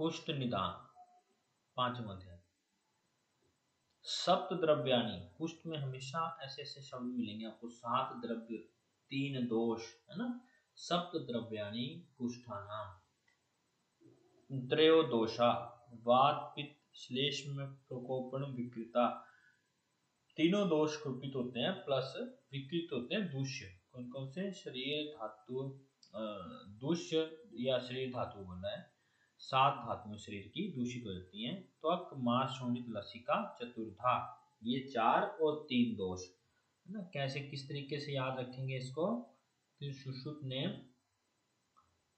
कुष्ठ निदान। पांचवा अध्याय। सप्त द्रव्याणी। कुष्ठ में हमेशा ऐसे ऐसे शब्द मिलेंगे आपको, 7 द्रव्य, 3 दोष, है ना। सप्त द्रव्याणी कुष्ठानाम। त्रयो दोषा, वात पित्त श्लेष्म प्रकोपण विकृता। तीनों दोष कुपित होते हैं प्लस विकृत होते हैं दूष्य। कौन कौन से? शरीर धातु, दूष्य या शरीर धातु बोला है। 7 धातुएं शरीर की दूषित हो जाती हैं। त्वक मांस शोणित लसिका चतुर्धा। ये 4 और 3 दोष, है ना। कैसे, किस तरीके से याद रखेंगे इसको? फिर सुश्रुत ने,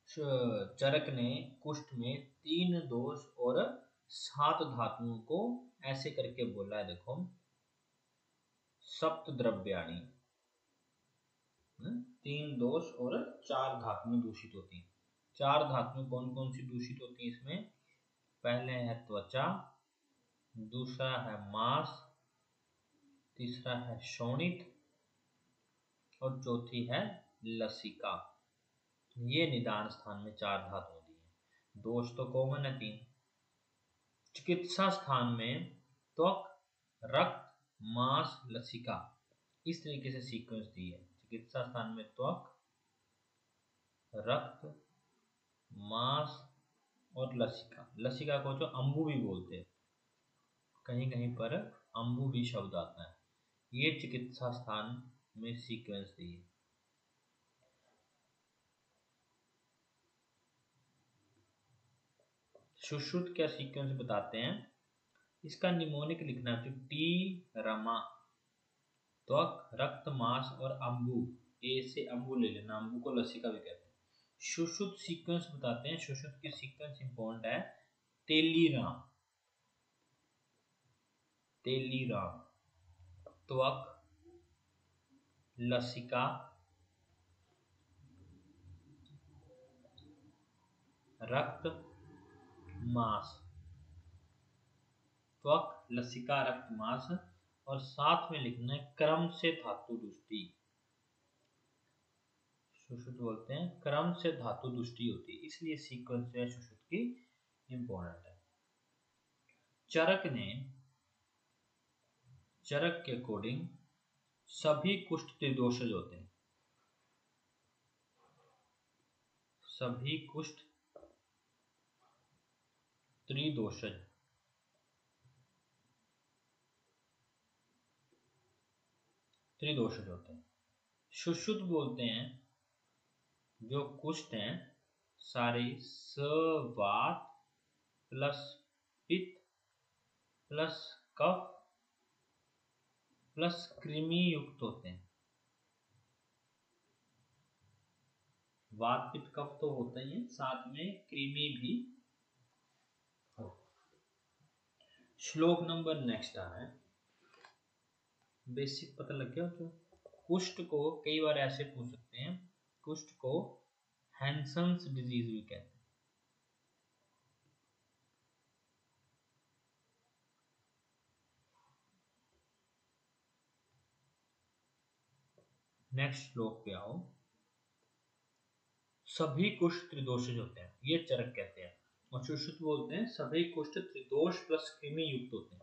चरक ने कुष्ठ में 3 दोष और 7 धातुओं को ऐसे करके बोला है। देखो, सप्त द्रव्याणी, 3 दोष और 4 धातुएं दूषित होती हैं। 4 धातुएं कौन कौन सी दूषित होती हैं इसमें? पहले है त्वचा, दूसरा है मांस, तीसरा है शोणित और चौथी है लसिका। ये निदान स्थान में 4 धातुएं दी हैं। दोष तो कॉमन है 3। चिकित्सा स्थान में त्वक, रक्त, मांस, लसिका, इस तरीके से सीक्वेंस दी है। चिकित्सा स्थान में त्वक, रक्त, मांस और लसिका। लसिका को जो अंबु भी बोलते हैं, कहीं कहीं पर अंबु भी शब्द आता है। ये चिकित्सा स्थान में सीक्वेंस दी है। सुश्रुत क्या सीक्वेंस बताते हैं? इसका निमोनिक लिखना है। टी रमा, त्वक, रक्त, मांस और अंबु। ए से अंबु ले लेना, अंबु को लसिका भी कहते हैं। सुश्रुत सीक्वेंस बताते हैं। सुश्रुत की सीक्वेंस इंपॉर्टेंट है। तेलीराम, तेलीराम, त्वक, लसिका, रक्त, मांस। त्वक, लसिका, रक्त, मांस और साथ में लिखना है क्रम से धातु दुष्टि। सुश्रुत बोलते हैं क्रम से धातु दुष्टि होती है, इसलिए सीक्वेंस जो है सुश्रुत की इंपॉर्टेंट है। चरक के अकॉर्डिंग सभी कुष्ठ त्रिदोषज होते हैं। सभी कुष्ठ त्रिदोषज, त्रिदोषज होते हैं। सुश्रुत बोलते हैं जो कुष्ठ हैं सारे सवात प्लस पित्त प्लस कफ प्लस कृमि युक्त होते हैं। वात पित्त कफ तो होता ही है, साथ में कृमि भी हो। श्लोक नंबर नेक्स्ट आ है। बेसिक पता लग गया जो कुष्ठ को कई बार ऐसे पूछ सकते हैं। कुष्ठ को हैंसन्स डिजीज भी कहते हैं। नेक्स्ट श्लोक पे आओ। सभी कुष्ठ त्रिदोषज होते हैं, ये चरक कहते हैं। और सुश्रुत बोलते हैं सभी कुष्ठ त्रिदोष प्लस कृमि युक्त होते हैं।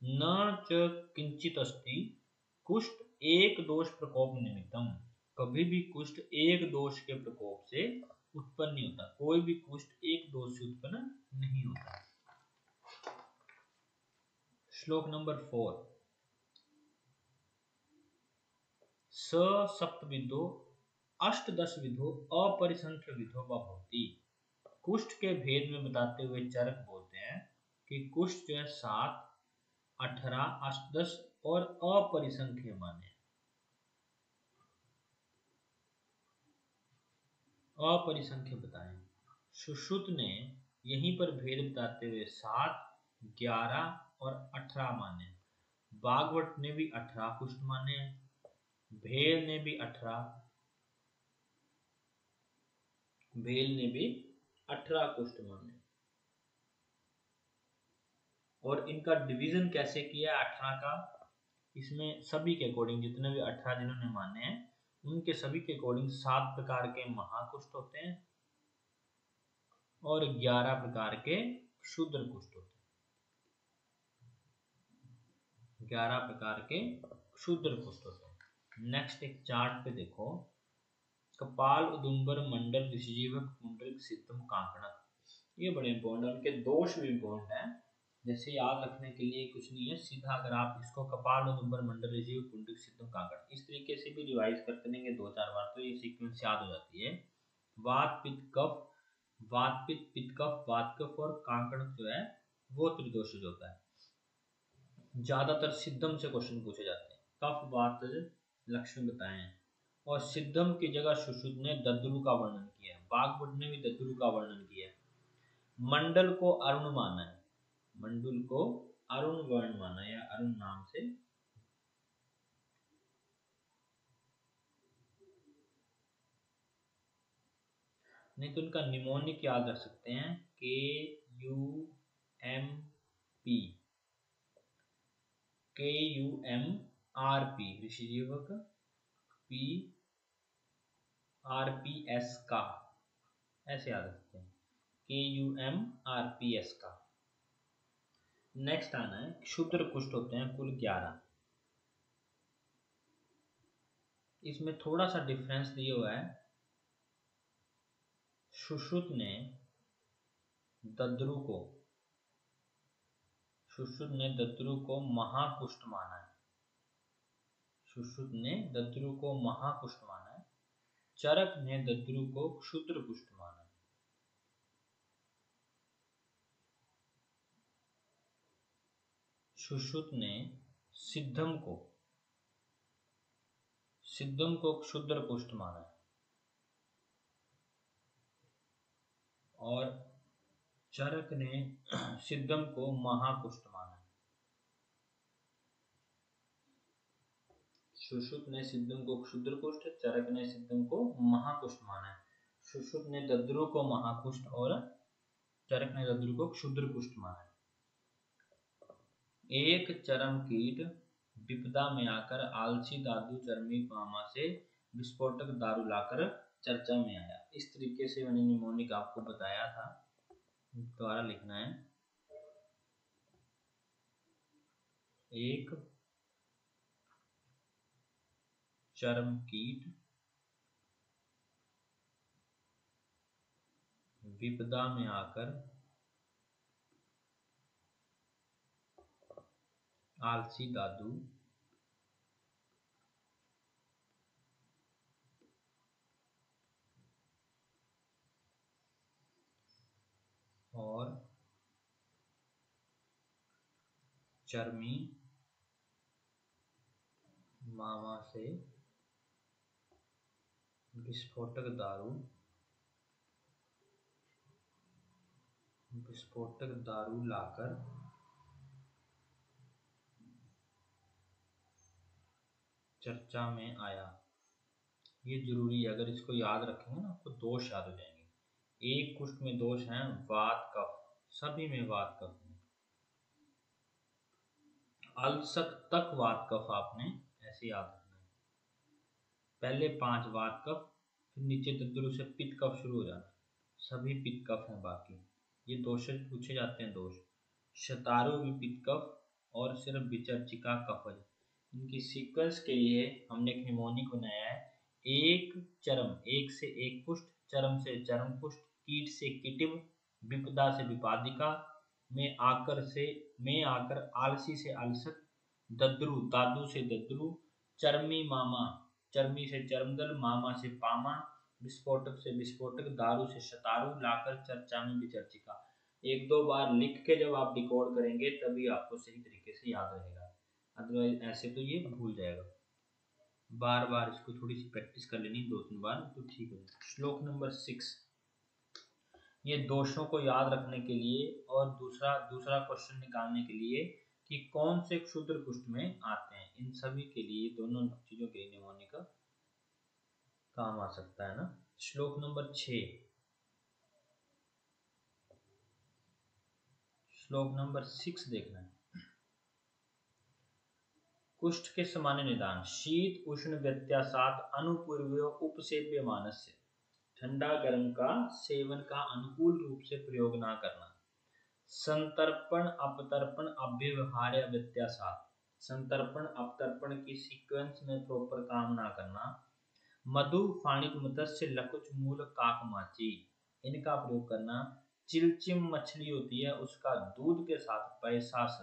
न च किंचित अस्ति कुष्ठ एक दोष प्रकोप निमित्तम। कभी भी कुष्ठ एक दोष के प्रकोप से उत्पन्न नहीं होता। कोई भी कुष्ठ एक दोष से उत्पन्न नहीं होता। श्लोक नंबर 4। स सप्तविदो अष्टदश विधो अपरिसंख्य विधो भवति। कुष्ठ के भेद में बताते हुए चरक बोलते हैं कि कुष्ठ जो है 7, 18, अष्टदश और अपरिसंख्य माने। अपरिसंख्य बताएं। सुश्रुत ने यहीं पर भेद बताते हुए 7, 11 और 18 माने। बागवट ने भी 18 कुष्ठ माने, भेल ने भी 18 कुष्ठ माने। और इनका डिवीजन कैसे किया 18 का? इसमें सभी के अकॉर्डिंग जितने भी 18 जिन्होंने माने हैं उनके सभी के अकॉर्डिंग 7 प्रकार के महाकुष्ठ होते हैं। और 11 प्रकार के क्षुद्र कुष्ठ होते हैं। 11 प्रकार के क्षुद्र कुष्ठ होते हैं। नेक्स्ट एक चार्ट पे देखो, कपाल, उदुम्बर, मंडल, ऋषिजीवक, पुंडरीक, सिद्धम, कांकणक, ये बड़े इंपॉर्टेंट है। उनके दोष भी इंपॉर्टेंट है। जैसे याद रखने के लिए कुछ नहीं है, सीधा अगर आप इसको कपाल, उदुम्बर, मंडल, ऋषिजीवक, पुंडरीक, सिद्धम, कांकणक इस तरीके से भी रिवाइज करते रहेंगे 2-4 बार तो ये सीक्वेंस याद हो जाती है। वात पित्त कफ, वात पित्त पित्त कफ, वात कफ और कांकणक जो है वो त्रिदोषज होता है। ज्यादातर सिद्धम से क्वेश्चन पूछे जाते हैं। कफ वात लक्षण बताएं। और सिद्धम की जगह सुश्रुत ने दद्रु का वर्णन किया है। बागभट्ट ने भी दद्रु का वर्णन किया है। मंडल को अरुण माना है, मंडल को अरुण वर्ण माना है या अरुण नाम से। नहीं तो उनका निमोनिक याद रख सकते हैं, KUMP, KUMRP, ऋषिजीवक, PRPS का, ऐसे याद रखते हैं, KUMRPS का। नेक्स्ट आना है, क्षुद्र कुष्ठ होते हैं कुल 11। इसमें थोड़ा सा डिफरेंस दिया हुआ है। सुश्रुत ने दद्रु को, सुश्रुत ने दद्रु को महाकुष्ठ माना है। सुश्रुत ने दद्रु को महाकुष्ठ माना है। चरक ने दद्रु को क्षुद्र कुष्ठ माना है। सुश्रुत ने सिद्धम को क्षुद्र कुष्ठ माना है। और चरक ने सिद्धम को महाकुष्ठ माना है। सुश्रुत ने सिद्धम को क्षुद्र कुष्ठ, चरक ने सिद्धम को महाकुष्ठ माना है। सुश्रुत ने दद्रु को महाकुष्ठ और चरक ने दद्रु को क्षुद्र कुष्ठ माना है। एक चरम कीट विपदा में आकर आलसी दादू चरमी मामा से विस्फोटक दारू लाकर चर्चा में आया। इस तरीके से मैंने निमोनिक आपको बताया था, दोबारा लिखना है। एक चरम कीट विपदा में आकर आलसी दादू और चर्मी मामा से विस्फोटक दारू लाकर चर्चा में आया। ये जरूरी है, अगर इसको याद रखेंगे ना आपको दोष याद हो जाएंगे। एक कुष्ठ में दोष हैं वात कफ, सभी में वात कफ है। अलसक तक वात कफ आपने ऐसे याद रखना है। पहले 5 वात कफ, फिर नीचे दद्रु से पित्त कफ शुरू हो जाना, सभी पित्त कफ हैं बाकी। ये दोष पूछे जाते हैं दोष। शतारु भी पित्त कफ और सिर्फ विचर्चिका कफज। इनकी सीक्वेंस के लिए हमने एक निमोनिक बनाया है। एक चरम, एक से एक कुष्ठ, चरम से चरम कुष्ठ, कीट से कीटिव, विपदा से विपादिका, में आकर आलसी से आलसक, दद्रु दादू से दद्रु, चर्मी मामा, चर्मी से चरमदल, मामा से पामा, विस्फोटक से विस्फोटक, दारू से शतारू, लाकर चर्चा में विचर्चिका। 1-2 बार लिख के जब आप डिकोड करेंगे तभी आपको सही तरीके से याद रहेगा, अदरवाइज ऐसे तो ये भूल जाएगा। बार बार इसको थोड़ी सी प्रैक्टिस कर लेनी 2-3 बार तो ठीक है। श्लोक नंबर 6, ये दोषों को याद रखने के लिए और दूसरा क्वेश्चन निकालने के लिए कि कौन से क्षुद्र कुष्ठ में आते हैं, इन सभी के लिए दोनों चीजों के लिए निमोनिक का काम आ सकता है ना। श्लोक नंबर 6, श्लोक नंबर 6 देखना है। कुष्ठ के सामान्य निदान, शीत उष्ण व्यत्यासात अनुपूर्व्यो उपसेव्य मानस्य। ठंडा गर्म का सेवन का अनुकूल रूप से प्रयोग ना करना। संतर्पण अपतर्पण अव्यवहार्य व्यत्यासात, संतर्पण अपतर्पण की सीक्वेंस में प्रॉपर काम ना करना। मधु फाणिक मत्स्य लकुच मूल काकमाची, इनका प्रयोग करना। चिलचिम मछली होती है उसका दूध के साथ पैसास,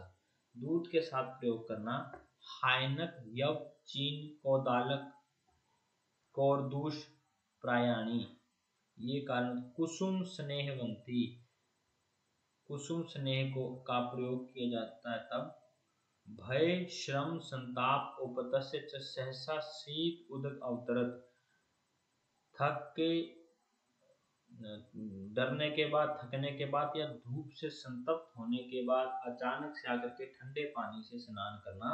दूध के साथ प्रयोग करना। हाइनक यव चीन कोदालक कोरदूष प्रायाणी, ये कारण। कुसुम स्नेहवंती, कुसुम स्नेह को का प्रयोग किया जाता है तब। भय श्रम संताप उपतस्य च सहसा शीत उदक अवतरत, थक के डरने के बाद, थकने के बाद या धूप से संतप्त होने के बाद अचानक से आकर के ठंडे पानी से स्नान करना,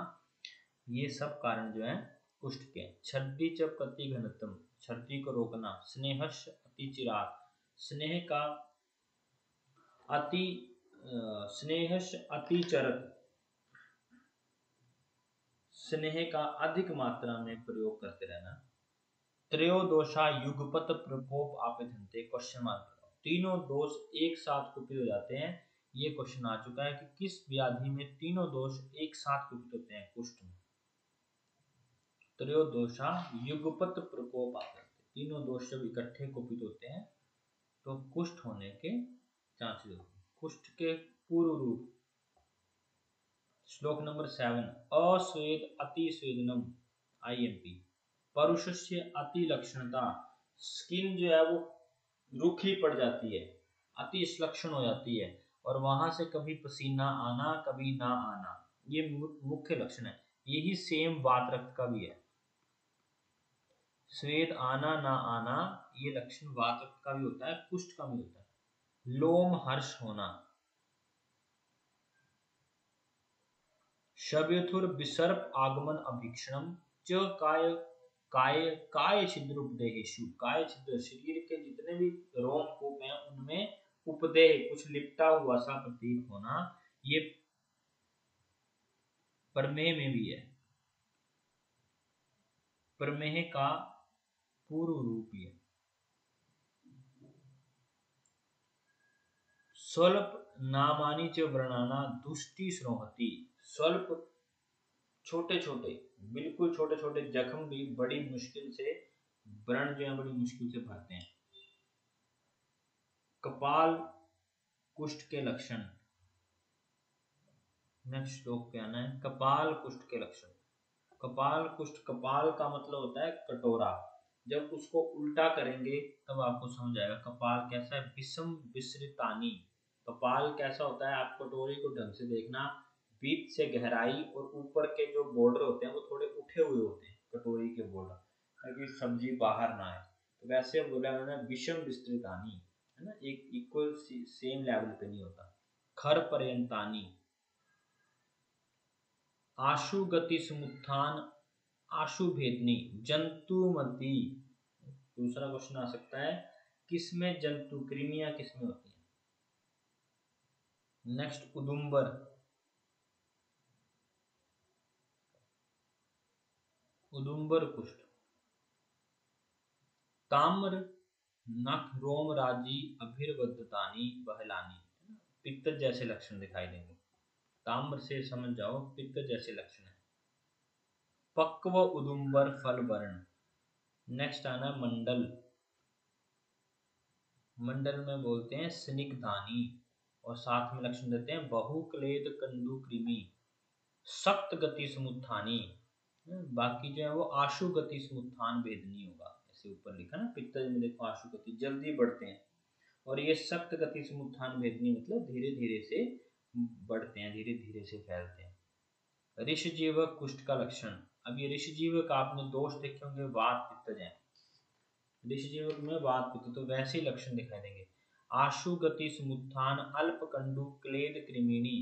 ये सब कारण जो है कुष्ठ के। छड्डी च प्रति घनतम, छड्डी को रोकना। स्नेहश अति चिरात, स्नेह का अति स्नेहश अति चरत, स्नेह का अधिक मात्रा में प्रयोग करते रहना। त्रयोदोषा युगपत प्रकोप आपतिते, क्वेश्चन मार्क। तीनों दोष एक साथ कुपित हो जाते हैं, ये क्वेश्चन आ चुका है कि किस व्याधि में तीनों दोष एक साथ कुपित होते हैं, कुष्ठ में। त्रयोदोषा युगपत प्रकोप आपतिते, तीनों दोष जब इकट्ठे कुपित होते हैं तो कुष्ठ होने के चांसेस होते हैं। कुष्ठ के पूर्व रूप, श्लोक नंबर 7, अस्वेद अति स्वेदनम, IMP। परुषस्य अति लक्षणता, स्किन जो है वो रूखी पड़ जाती है, अति लक्षण हो जाती है, और वहां से कभी पसीना आना कभी ना आना, ये मुख्य लक्षण है। यही सेम वात रक्त का भी है, स्वेद आना ना आना, ये लक्षण वात रक्त का भी होता है, कुष्ठ का भी होता है। लोम हर्ष होना, शब्यथुर विसर्प आगमन अभीक्षणम च काय काय काय छिद्र उपदेहेशु, काय छिद्र शरीर के जितने भी रोमकूप हैं उनमें उपदेह कुछ लिपटा हुआ सा प्रतीत होना, ये प्रमेह में भी है, प्रमेह का पूर्व रूप है। स्वल्प नामानी च व्रणाना दुष्टि स्रोहति, स्वल्प छोटे छोटे, बिल्कुल छोटे छोटे जख्म भी बड़ी मुश्किल से, व्रण जो है बड़ी मुश्किल से भरते हैं। कपाल कुष्ठ के लक्षण, नेक्स्ट श्लोक पे आना है। कपाल कुष्ठ के लक्षण। कपाल कुष्ठ, कपाल का मतलब होता है कटोरा, जब उसको उल्टा करेंगे तब आपको समझ आएगा कपाल कैसा है। विषम विसृतानी, कपाल कैसा होता है, आप कटोरी को ढंग से देखना, बीच से गहराई और ऊपर के जो बॉर्डर होते हैं वो थोड़े उठे हुए होते हैं कटोरी के बॉर्डर, ताकि सब्जी बाहर ना आए। तो वैसे बोला उन्होंने विषम विस्तृतानी, है ना, एक इक्वल सेम लेवल पे नहीं होता। खर पर्यंतानी, आशु गति समुत्थान आशु भेदनी, जंतुमती। दूसरा क्वेश्चन आ सकता है, किसमें जंतु कृमियां किसमें होती हैं। नेक्स्ट उदुम्बर, उदुम्बर कुष्ठ। ताम्र नख रोम राजी अभिर्बद्धतानी बहलानी, पित्त जैसे लक्षण दिखाई देंगे, ताम्र से समझ जाओ पित्त जैसे लक्षण है। पक्व उदुम्बर फल वर्ण। नेक्स्ट आना मंडल, मंडल में बोलते हैं स्निग्धानी, और साथ में लक्षण देते हैं बहुक्लेद कंडु कृमि, सख्त गति समुत्थानी। बाकी जो है वो आशु गति समुत्थान भेदनी होगा, ऐसे ऊपर लिखा ना, पित्तज में देखो आशु गति जल्दी बढ़ते हैं, और ये सख्त गति समुत्थान भेदनी मतलब धीरे धीरे से बढ़ते हैं, धीरे धीरे से फैलते हैं। ऋषजीवक कुष्ठ का लक्षण। अब ये ऋषजीवक आपने दोष देखे होंगे, वात पित्तज है, ऋषजीवक में वात पित्त, तो वैसे ही लक्षण दिखाई देंगे। आशु गति समुत्थान अल्प कंडु क्लेद कृमिणी,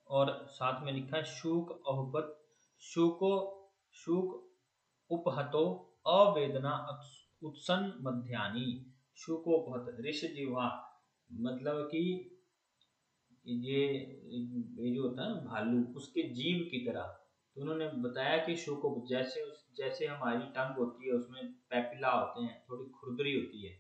और साथ में लिखा है शूक अहुपत शूको शूक उपहतो अवेदना उत्सन मध्यानी, शूकोपहत ऋषजिह्वा, मतलब कि ये जो होता है भालू, उसके जीव की तरह, तो उन्होंने बताया कि शोको जैसे जैसे हमारी टंग होती है उसमें पैपिला होते हैं, थोड़ी खुरदरी होती है,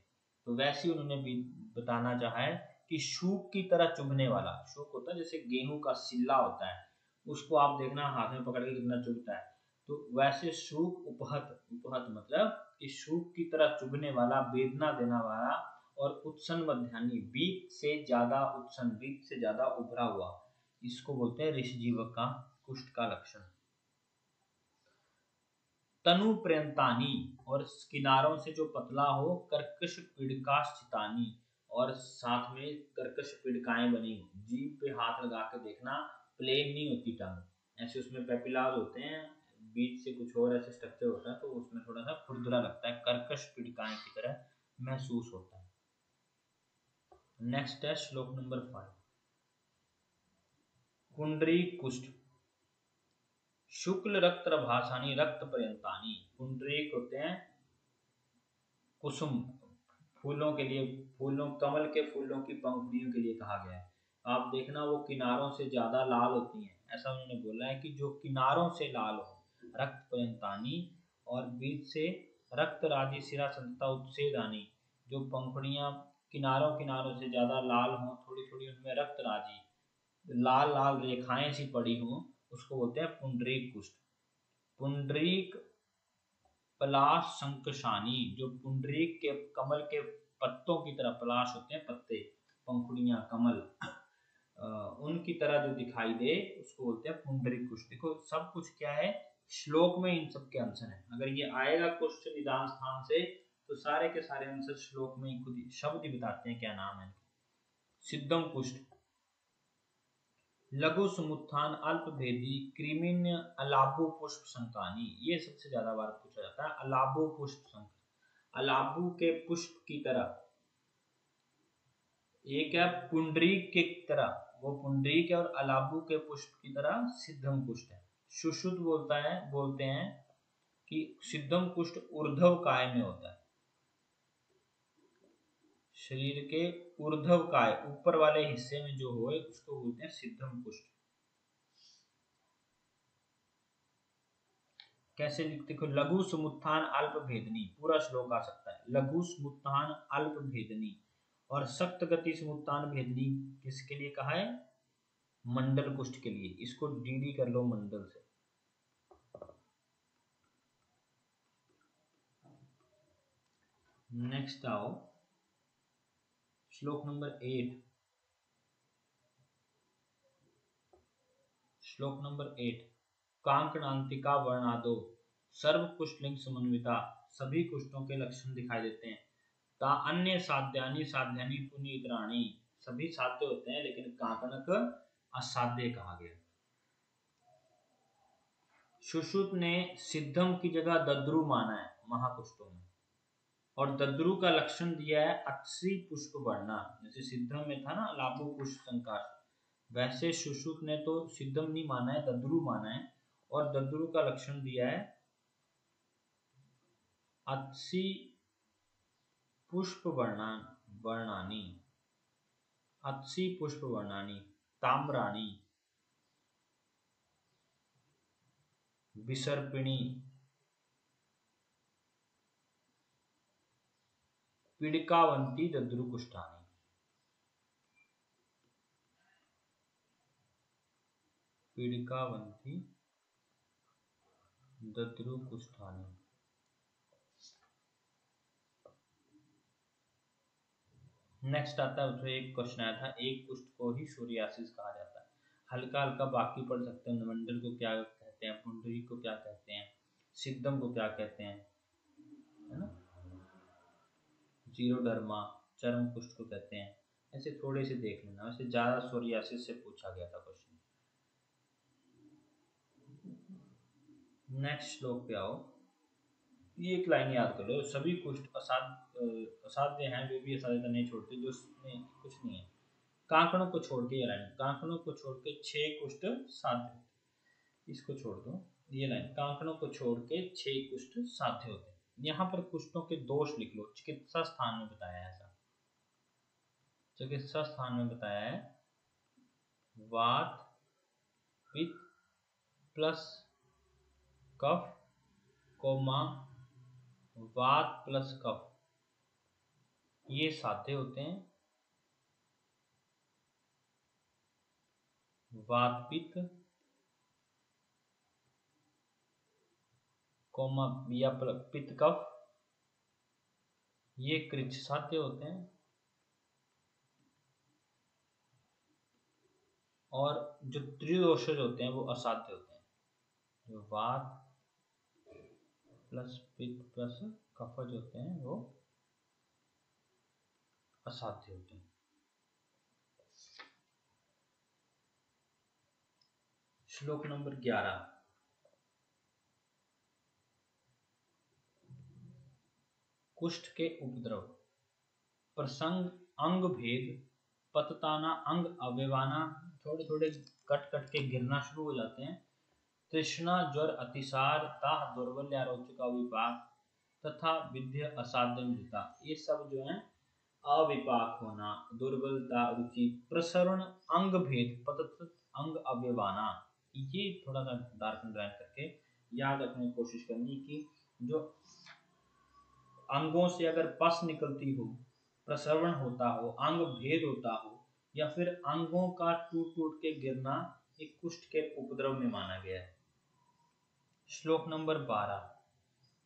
तो वैसे उन्होंने भी बताना चाहा है कि शूक की तरह चुभने वाला, शूक होता है जैसे गेहूं का सिल्ला होता है, उसको आप देखना हाथ में पकड़ के कितना चुभता है, तो वैसे शूक उपहत, उपहत मतलब कि शूक की तरह चुभने वाला, वेदना देने वाला और उत्सन मध्यान्ही, बीत से ज्यादा उत्सन, बीत से ज्यादा उभरा हुआ, इसको बोलते हैं ऋषजीवक का कुष्ठ का लक्षण। तनु प्रेंतानी, और किनारों से जो पतला हो, कर्कश पीड़काश्चितानी, और साथ में कर्कश पीड़काएं बनी हो, जीभ पे हाथ लगा के देखना, प्लेन नहीं होती टंग, ऐसे उसमें पेपिलाज होते हैं, बीच से कुछ और ऐसे स्ट्रक्चर होता है, तो उसमें थोड़ा सा खुरदरा लगता है, कर्कश पीड़काएं की तरह महसूस होता है। नेक्स्ट है श्लोक नंबर 5। कुंडरी कुष्ठ, शुक्ल रक्त भासानी रक्त पर्यंतानी, पुंडरीक होते हैं कुसुम, फूलों के लिए, फूलों, कमल के फूलों की पंखुड़ियों के लिए कहा गया है। आप देखना वो किनारों से ज्यादा लाल होती हैं, ऐसा उन्होंने बोला है कि जो किनारों से लाल हो, रक्त पर्यंतानी, और बीच से रक्त राजी सिरा संतता उत्सेदानी, जो पंखुड़ियां किनारों किनारों से ज्यादा लाल हों, थोड़ी थोड़ी उनमें रक्त राजी लाल लाल रेखाएं सी पड़ी हों, उसको बोलते हैं पुंडरीक कुष्ठ। पुंडरीक पलाश संकशानी, जो पुंडरीक के कमल के पत्तों की तरह, पलाश होते हैं पत्ते, पंखुड़ियां, कमल, उनकी तरह जो दिखाई दे, उसको बोलते हैं पुंडरीक कुष्ठ। देखो सब कुछ क्या है, श्लोक में इन सब के आंसर है, अगर ये आएगा क्वेश्चन निदान स्थान से तो सारे के सारे आंसर श्लोक में ही खुद ही शब्द ही बताते हैं क्या नाम है। सिद्धम कुष्ठ, लघु समुत्थान अल्प भेदी क्रिमिन्य अलाबु पुष्प संकानी, ये सबसे ज्यादा बार पूछा जाता है, अलाबु पुष्प संक, अलाबु के पुष्प की तरह, एक है पुंडरीक की तरह, वो पुंडरीक है, और अलाबु के पुष्प की तरह सिद्धम कुष्ठ है। सुश्रुत बोलते हैं कि सिद्धम कुष्ठ ऊर्ध्व काय में होता है, शरीर के ऊर्ध्व काय, ऊपर वाले हिस्से में जो हो उसको बोलते हैं सिद्धम कुष्ठ। कैसे लिखते हो, लघु समुत्थान अल्प भेदनी, पूरा श्लोक आ सकता है, लघु समुत्थान अल्प भेदनी, और सख्त गति समुत्थान भेदनी किसके लिए कहा है, मंडल कुष्ठ के लिए, इसको डीडी कर लो मंडल से। नेक्स्ट आओ श्लोक नंबर 8। श्लोक नंबर 8, कांकणांतिका वर्णादो सर्व कुष्ठलिंग समन्विता, सभी कुष्ठों के लक्षण दिखाई देते हैं, ता अन्य साध्यानि साध्यानि पुनीतराणी, सभी साध्य होते हैं लेकिन कांकणक असाध्य कहा गया। सुश्रुत ने सिद्धम की जगह दद्रु माना है महाकुष्ठों में, और दद्रु का लक्षण दिया है अक्षी पुष्प बढ़ना, जैसे सिद्धम में था ना लाभु पुष्प संकाश, वैसे सुश्रुत ने तो सिद्धम नहीं माना है, दद्रु माना है, और दद्रु का लक्षण दिया है अक्षी पुष्प वर्णानी, अक्षी पुष्प वर्णानी, ताम्राणी, विसर्पिणी, पीड़िकावंती दद्रुकुष्ठानी, पीड़िकावंती दद्रुकुष्ठानी। नेक्स्ट आता है, उसमें एक क्वेश्चन आया था, एक कुष्ठ को ही सोरियासिस कहा जाता है, हल्का हल्का बाकी पढ़ सकते हैं, नमंडल को क्या कहते हैं, पुंडरी को क्या कहते हैं, सिद्धम को क्या कहते हैं, है ना, जीरोडर्मा, चर्म कुष्ठ को कहते हैं, ऐसे थोड़े से देख लेना, वैसे ज्यादा सोरियासिस से पूछा गया था क्वेश्चन। नेक्स्ट श्लोक पे आओ, ये एक लाइन याद कर लो, सभी कुष्ठ असाध्य हैं, वे भी असाध्यता नहीं छोड़ते, जो उसमें कुछ नहीं है, कांकड़ों को छोड़ के, ये लाइन, कांकड़ों को छोड़ के 6 कुष्ठ साध्य होते, इसको छोड़ दो, ये लाइन, कांकड़ों को छोड़ के 6 कुष्ठ साध्य होते हैं। यहाँ पर कुष्ठों के दोष लिख लो, चिकित्सा स्थान में बताया है ऐसा, चिकित्सा स्थान में बताया है, वात पित्त प्लस कफ कोमा वात प्लस कफ, ये साध्य होते हैं। वात पित्त कोमा या पित्त कफ, ये कृच्छ साध्य होते हैं। और जो त्रिदोषज होते हैं वो असाध्य होते हैं। जो वात प्लस पित्त प्लस कफज होते हैं वो असाध्य होते हैं। श्लोक नंबर 11। कुष्ठ के उपद्रव। प्रसंग अंग भेद, पतताना अंग अव्यवाना, थोड़े थोड़े कट कट के गिरना शुरू हो जाते हैं। तृष्णा ज्वर अतिसार दाह दौर्बल्य रोचका विपाक तथा विद्य असाध्य मृता, ये सब जो है अविपाक होना, दुर्बलता रुचि, प्रसरण अंग भेद, पतत अंग अव्यवाना, ये थोड़ा सा डार्क ड्राइन करके याद रखने की कोशिश करनी कि जो अंगों से अगर पस निकलती हो, प्रसरण होता हो, अंग भेद होता हो, या फिर अंगों का टूट टूट के गिरना, एक कुष्ठ के उपद्रव में माना गया है। श्लोक नंबर 12।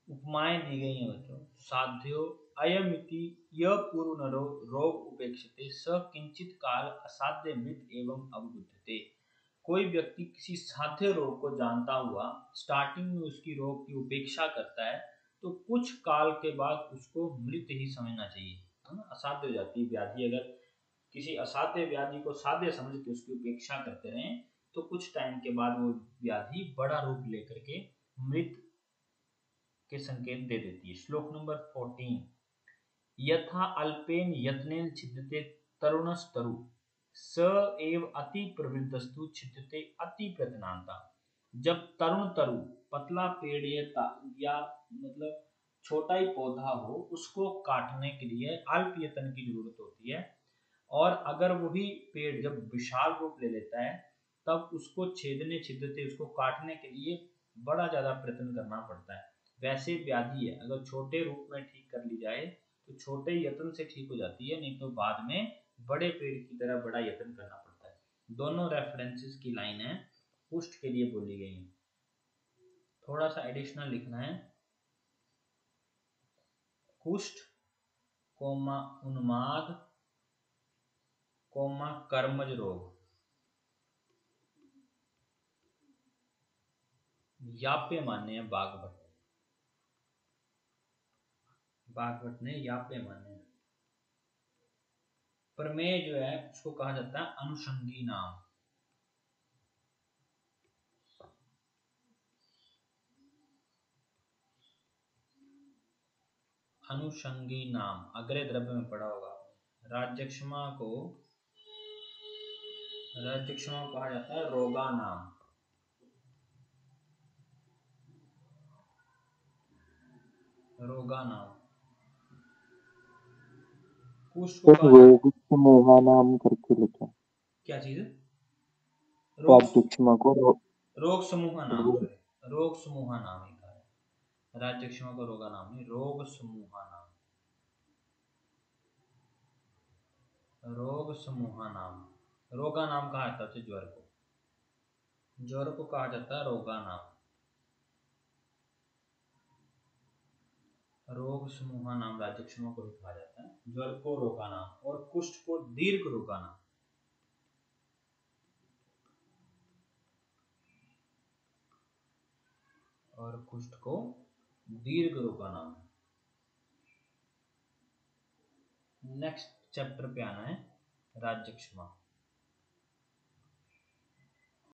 उपमाएं दी गई हैं बच्चों। साध्यो अयमिति य पूर्व नरो रोग उपेक्षते स किंचित काल असाध्य मृत एवं अवबुद्धते। कोई व्यक्ति किसी साध्य रोग को जानता हुआ स्टार्टिंग में उसकी रोग की उपेक्षा करता है तो कुछ काल के बाद उसको मृत ही समझना चाहिए, है ना। असाध्य हो जाती है व्याधि, अगर किसी असाध्य व्याधि को साध्य समझ के उसकी उपेक्षा करते रहें तो कुछ टाइम के बाद वो व्याधि बड़ा रूप लेकर के मृत के संकेत दे देती है। श्लोक नंबर 14। यथा अल्पेन यत्नेन छिद्यते तरुणस्तरु स एव अति प्रवृद्धस्तु छिद्यते अति प्रतनांता। जब तरुण तरु पतला पेड़ या मतलब छोटा ही पौधा हो, उसको काटने के लिए अल्प यत्न की जरूरत होती है, और अगर वही पेड़ जब विशाल रूप ले लेता है तब उसको छेदने छिद्यते, उसको काटने के लिए बड़ा ज्यादा प्रयत्न करना पड़ता है। वैसे व्याधि है, अगर छोटे रूप में ठीक कर ली जाए तो छोटे यत्न से ठीक हो जाती है, नहीं तो बाद में बड़े पेड़ की तरह बड़ा यत्न करना पड़ता है। दोनों रेफरेंसेस की लाइन है, कुष्ठ के लिए बोली गई है। थोड़ा सा एडिशनल लिखना है। कुष्ठ कोमा उन्माद कोमा कर्मज रोग। याप्य मान्य है बागभट्ट ने याप्य मान्य है। प्रमेय जो है उसको कहा जाता है अनुषंगी नाम। अनुषंगी नाम अग्रय द्रव्य में पढ़ा होगा। राज्यक्षमा को कहा जाता है रोगा नाम। रोगा नाम। कुष्ठ को रोग समूहा नाम करके लिखा। क्या चीज? राज्यक्षमा को रोग समूह नाम, रोग समूह नाम ही कहा है। राज्यक्षमा को रोगा नाम नहीं, रोग समूह नाम। रोग समूह नाम। रोगा नाम कहा जाता है ज्वर को। ज्वर को कहा जाता है रोगा नाम। रोग समूह नाम राज्यक्षमा को ही कहा जाता है, ज्वर को रोगा नाम, और कुष्ठ को दीर्घ रोगा नाम। और कुष्ठ को दीर्घ रोगा नाम। नेक्स्ट चैप्टर पे आना है राज्यक्षमा।